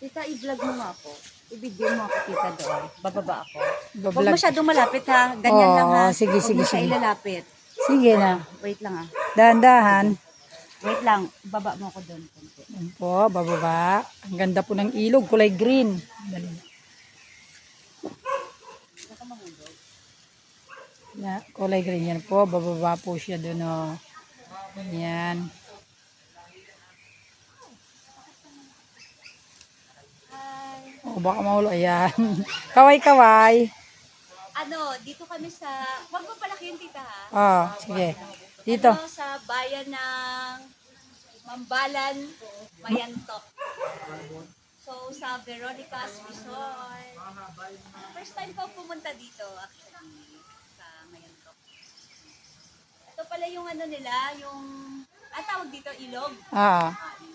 Tita, i-vlog mo nga ako. I-video mo ako, tita, doon. Bababa ako. Huwag Bablog. masyadong malapit ha. Ganyan lang ha. Sige, Huwag sige, mo siya sige. ilalapit. Sige na. Wait lang ha. Dahan-dahan. Wait lang. Baba mo ako doon. Konti. Yan po, bababa. Ang ganda po ng ilog, kulay green. Dali. Ya, kulay green yan po. Bababa po siya doon. Oh. Yan. O, baka maulo. Ayan. Kaway-kaway. Ano, dito kami sa... Huwag mo palakihin, tita ha. Oh, sige. Dito. Ano, sa bayan ng Mambalan, Mayantok. So, sa Veronica's Resort. First time ko pumunta dito, actually, sa Mayantok. Ito pala yung ano nila, yung... tawag dito, ilog. Ah. Ilog.